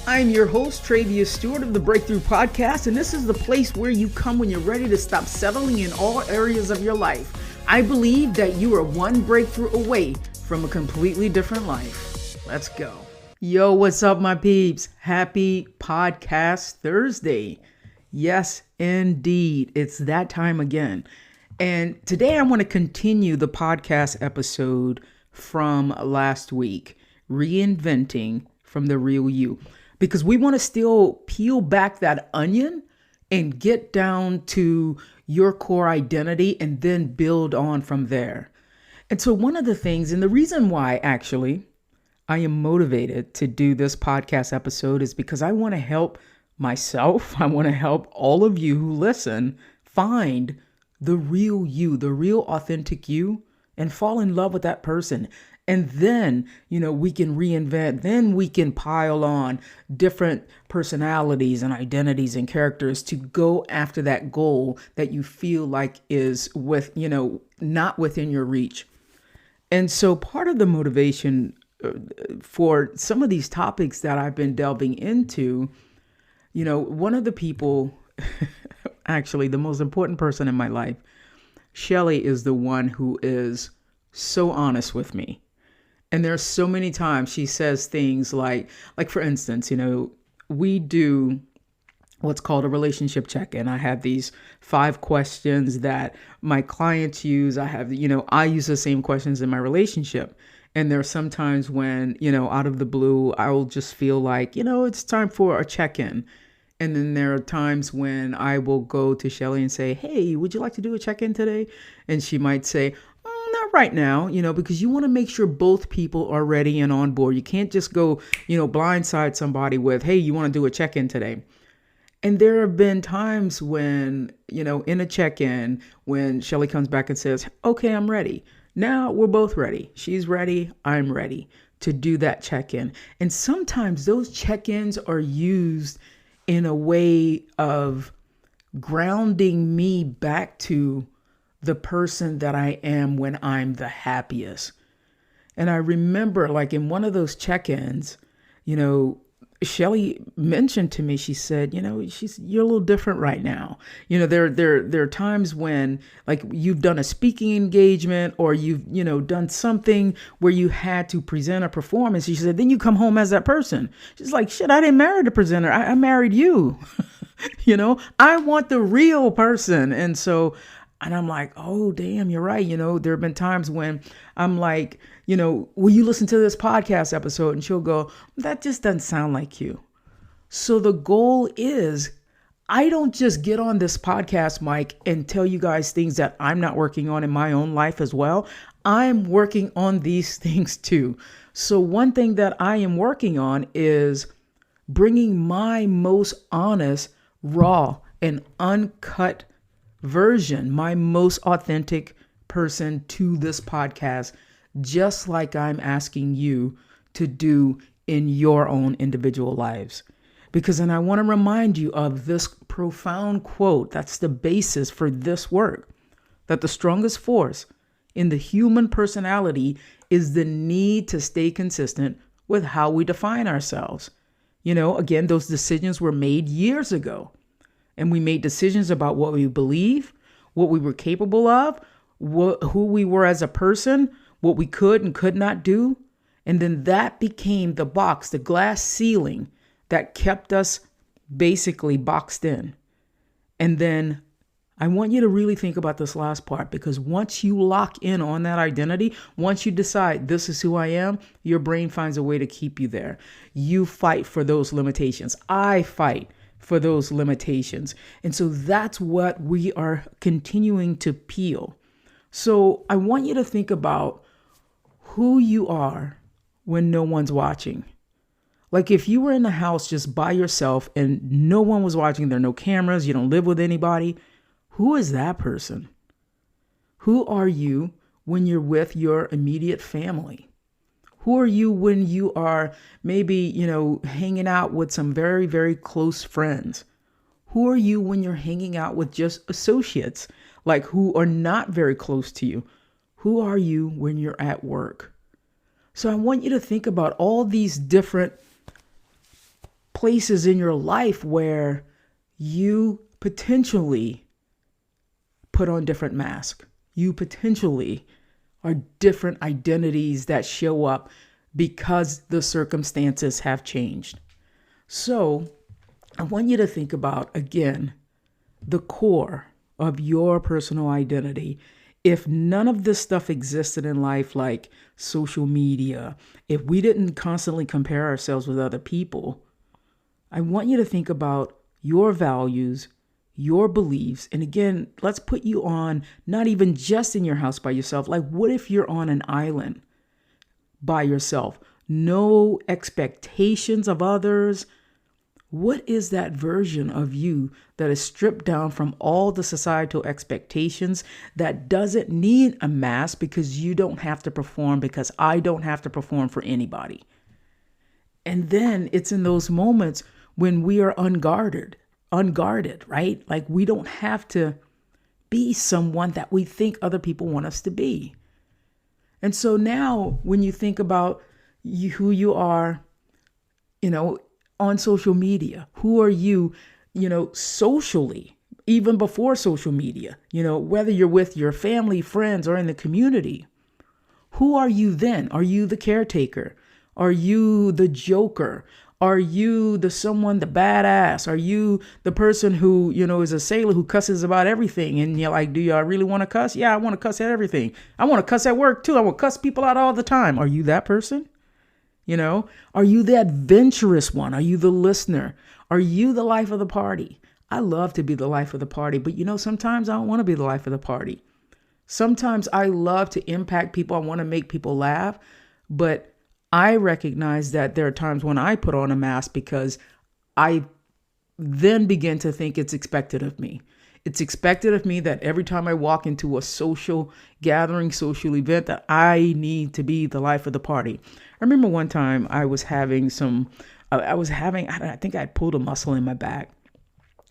I'm your host, Travius Stewart of the Breakthrough Podcast, and this is the place where you come when you're ready to stop settling in all areas of your life. I believe that you are one breakthrough away from a completely different life. Let's go. Yo, what's up, my peeps? Happy Podcast Thursday. Yes, indeed. It's that time again. And today I want to continue the podcast episode from last week, Reinventing from the Real You. Because we want to still peel back that onion and get down to your core identity and then build on from there. And so one of the things, and the reason why actually I am motivated to do this podcast episode is because I want to help myself. I want to help all of you who listen find the real you, the real authentic you, and fall in love with that person. And then, we can reinvent, then we can pile on different personalities and identities and characters to go after that goal that you feel like is not within your reach. And so part of the motivation for some of these topics that I've been delving into, one of the people, actually the most important person in my life, Shelly, is the one who is so honest with me. And there's so many times she says things like for instance, we do what's called a relationship check-in. I have these 5 questions that my clients use. I use the same questions in my relationship. And there are some times when, out of the blue, I will just feel like, it's time for a check-in. And then there are times when I will go to Shelly and say, hey, would you like to do a check-in today? And she might say, not right now, because you want to make sure both people are ready and on board. You can't just go, blindside somebody with, hey, you want to do a check-in today? And there have been times when, in a check-in, when Shelly comes back and says, okay, I'm ready. Now we're both ready. She's ready. I'm ready to do that check-in. And sometimes those check-ins are used in a way of grounding me back to the person that I am when I'm the happiest. And I remember in one of those check-ins, Shelly mentioned to me, she said, you're a little different right now. There are times when you've done a speaking engagement or you've, done something where you had to present a performance. She said, then you come home as that person. She's like, shit, I didn't marry the presenter. I married you. I want the real person. And I'm like, oh, damn, you're right. There have been times when I'm like, will you listen to this podcast episode? And she'll go, that just doesn't sound like you. So the goal is I don't just get on this podcast mic and tell you guys things that I'm not working on in my own life as well. I'm working on these things too. So one thing that I am working on is bringing my most honest, raw, and uncut version, my most authentic person to this podcast, just like I'm asking you to do in your own individual lives. And I want to remind you of this profound quote that's the basis for this work, that the strongest force in the human personality is the need to stay consistent with how we define ourselves. Again, those decisions were made years ago. And we made decisions about what we believe, what we were capable of, who we were as a person, what we could and could not do. And then that became the box, the glass ceiling that kept us basically boxed in. And then I want you to really think about this last part, because once you lock in on that identity, once you decide this is who I am, your brain finds a way to keep you there. You fight for those limitations. I fight for those limitations. And so that's what we are continuing to peel. So I want you to think about who you are when no one's watching. If you were in the house just by yourself and no one was watching, there are no cameras, you don't live with anybody, who is that person? Who are you when you're with your immediate family? Who are you when you are maybe, hanging out with some very, very close friends? Who are you when you're hanging out with just associates, who are not very close to you? Who are you when you're at work? So I want you to think about all these different places in your life where you potentially put on different masks. You potentially are different identities that show up because the circumstances have changed. So I want you to think about, again, the core of your personal identity. If none of this stuff existed in life, like social media, if we didn't constantly compare ourselves with other people, I want you to think about your values, your beliefs. And again, let's put you on, not even just in your house by yourself. Like, what if you're on an island by yourself? No expectations of others. What is that version of you that is stripped down from all the societal expectations, that doesn't need a mask because you don't have to perform, because I don't have to perform for anybody? And then it's in those moments when we are unguarded, right? Like, we don't have to be someone that we think other people want us to be. And so now when you think about who you are, on social media, who are you, socially, even before social media, whether you're with your family, friends, or in the community, who are you then? Are you the caretaker? Are you the joker? Are you the badass? Are you the person who, is a sailor who cusses about everything? And you're like, do you really want to cuss? Yeah, I want to cuss at everything. I want to cuss at work too. I want to cuss people out all the time. Are you that person? Are you the adventurous one? Are you the listener? Are you the life of the party? I love to be the life of the party, but sometimes I don't want to be the life of the party. Sometimes I love to impact people. I want to make people laugh, but I recognize that there are times when I put on a mask because I then begin to think it's expected of me. It's expected of me that every time I walk into a social gathering, social event, that I need to be the life of the party. I remember one time I think I pulled a muscle in my back,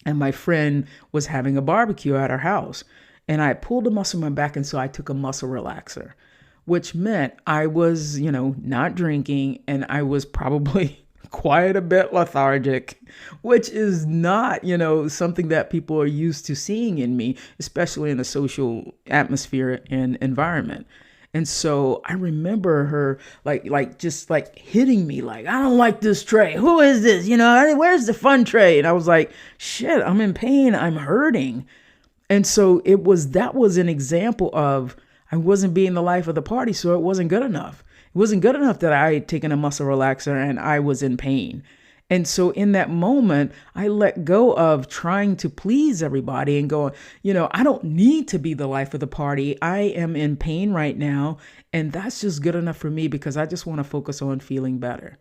and my friend was having a barbecue at our house, and I pulled a muscle in my back. And so I took a muscle relaxer, which meant I was, not drinking, and I was probably quite a bit lethargic, which is not, something that people are used to seeing in me, especially in a social atmosphere and environment. And so I remember her just hitting me like, I don't like this tray. Who is this? Where's the fun tray? And I was like, shit, I'm in pain. I'm hurting. And so that was an example of, I wasn't being the life of the party. So it wasn't good enough. It wasn't good enough that I had taken a muscle relaxer and I was in pain. And so in that moment, I let go of trying to please everybody and go, I don't need to be the life of the party. I am in pain right now. And that's just good enough for me because I just want to focus on feeling better.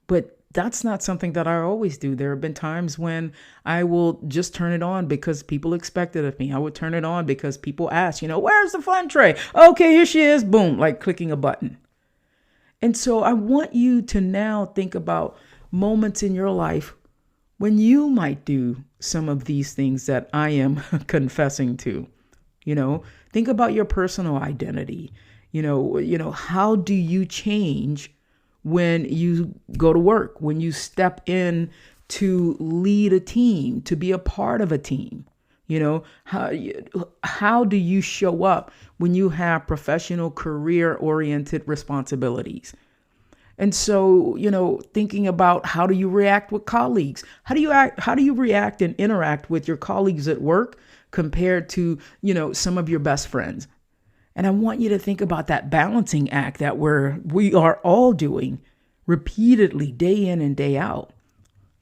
But that's not something that I always do. There have been times when I will just turn it on because people expect it of me. I would turn it on because people ask, where's the fun tray? Okay, here she is. Boom, like clicking a button. And so I want you to now think about moments in your life when you might do some of these things that I am confessing to. Think about your personal identity. How do you change when you go to work, when you step in to lead a team, to be a part of a team? How do you show up when you have professional, career-oriented responsibilities? And so, thinking about how do you react with colleagues? How do you react and interact with your colleagues at work compared to, some of your best friends? And I want you to think about that balancing act that we are all doing repeatedly, day in and day out.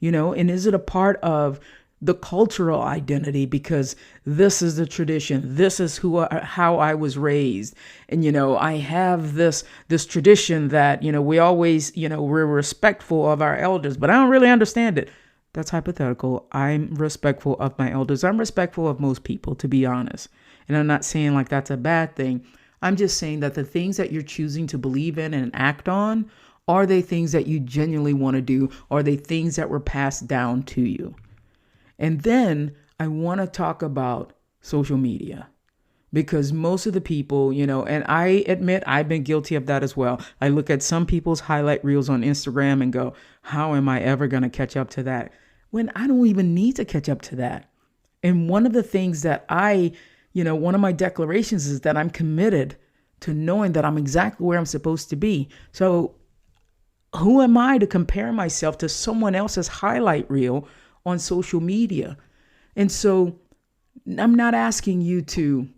And is it a part of the cultural identity because this is the tradition, this is how I was raised, and I have this tradition that we always we're respectful of our elders, but I don't really understand it. That's hypothetical. I'm respectful of my elders. I'm respectful of most people, to be honest, and I'm not saying like that's a bad thing. I'm just saying that the things that you're choosing to believe in and act on, are they things that you genuinely want to do? Are they things that were passed down to you? And then I want to talk about social media. Because most of the people, and I admit I've been guilty of that as well. I look at some people's highlight reels on Instagram and go, how am I ever going to catch up to that? When I don't even need to catch up to that. And one of the things that one of my declarations is that I'm committed to knowing that I'm exactly where I'm supposed to be. So who am I to compare myself to someone else's highlight reel on social media? And so I'm not asking you to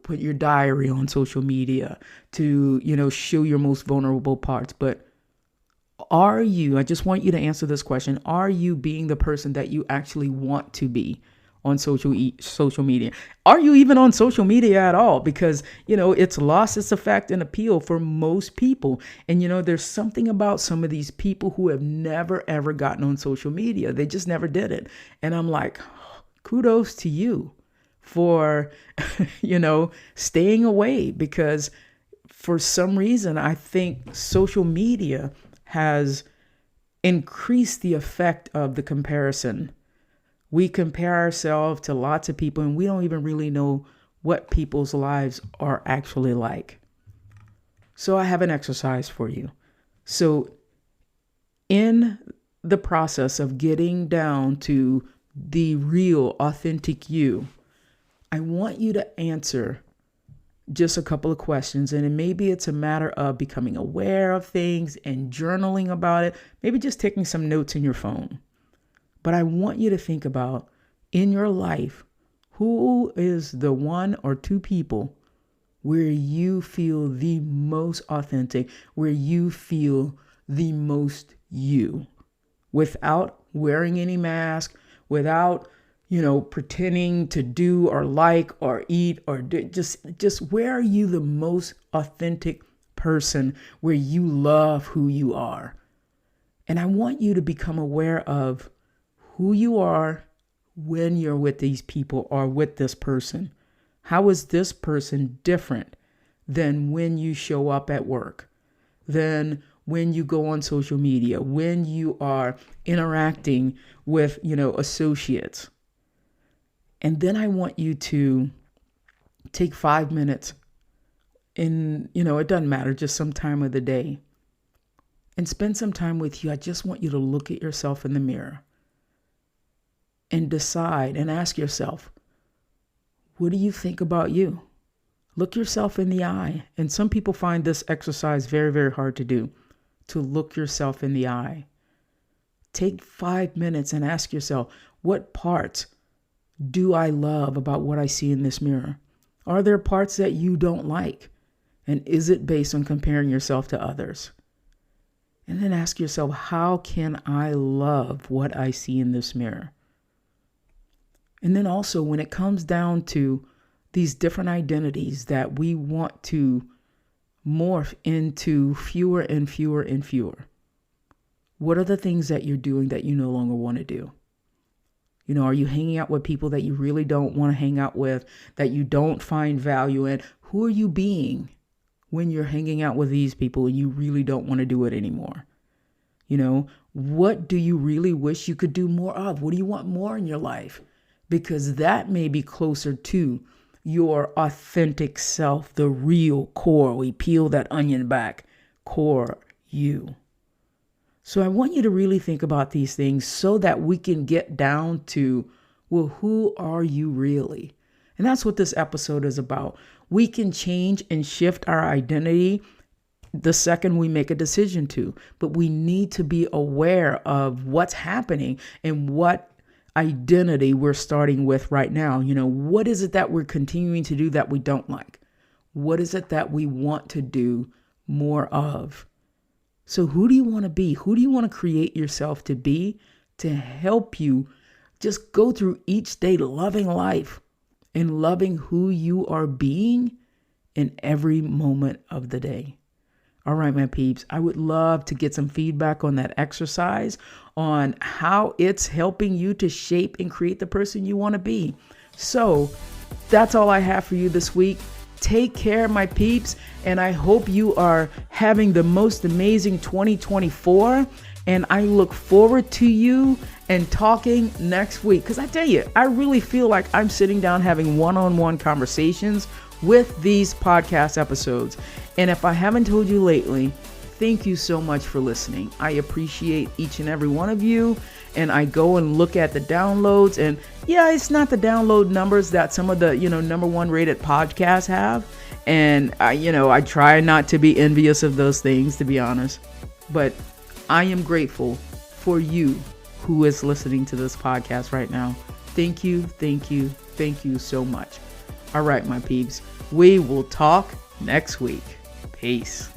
put your diary on social media, to, show your most vulnerable parts. But I just want you to answer this question. Are you being the person that you actually want to be on social media? Are you even on social media at all? Because, it's lost its effect and appeal for most people. And, there's something about some of these people who have never, ever gotten on social media. They just never did it. And I'm like, kudos to you for, staying away, because for some reason, I think social media has increased the effect of the comparison. We compare ourselves to lots of people and we don't even really know what people's lives are actually like. So I have an exercise for you. So in the process of getting down to the real, authentic you, I want you to answer just a couple of questions. And maybe it's a matter of becoming aware of things and journaling about it. Maybe just taking some notes in your phone. But I want you to think about, in your life, who is the one or two people where you feel the most authentic, where you feel the most you, without wearing any mask, without pretending to do or like or eat or just where are you the most authentic person, where you love who you are. And I want you to become aware of who you are when you're with these people or with this person. How is this person different than when you show up at work, than when you go on social media, when you are interacting with, associates? And then I want you to take 5 minutes in, it doesn't matter, just some time of the day, and spend some time with you. I just want you to look at yourself in the mirror and decide and ask yourself, what do you think about you? Look yourself in the eye. And some people find this exercise very, very hard to do, to look yourself in the eye. Take 5 minutes and ask yourself, what parts do I love about what I see in this mirror? Are there parts that you don't like? And is it based on comparing yourself to others? And then ask yourself, how can I love what I see in this mirror? And then also, when it comes down to these different identities that we want to morph into fewer and fewer and fewer, what are the things that you're doing that you no longer want to do? Are you hanging out with people that you really don't want to hang out with, that you don't find value in? Who are you being when you're hanging out with these people and you really don't want to do it anymore? What do you really wish you could do more of? What do you want more in your life? Because that may be closer to your authentic self, the real core. We peel that onion back, core you. So I want you to really think about these things so that we can get down to, well, who are you really? And that's what this episode is about. We can change and shift our identity the second we make a decision to, but we need to be aware of what's happening and what identity we're starting with right now. What is it that we're continuing to do that we don't like? What is it that we want to do more of? So who do you want to be? Who do you want to create yourself to be, to help you just go through each day loving life and loving who you are being in every moment of the day? All right, my peeps, I would love to get some feedback on that exercise, on how it's helping you to shape and create the person you want to be. So that's all I have for you this week. Take care, my peeps, and I hope you are having the most amazing 2024. And I look forward to you and talking next week. Because I tell you, I really feel like I'm sitting down having one-on-one conversations with these podcast episodes. And if I haven't told you lately, thank you so much for listening. I appreciate each and every one of you. And I go and look at the downloads. And yeah, it's not the download numbers that some of the, number one rated podcasts have. And I try not to be envious of those things, to be honest. But I am grateful for you who is listening to this podcast right now. Thank you, thank you, thank you so much. All right, my peeps, we will talk next week. Peace.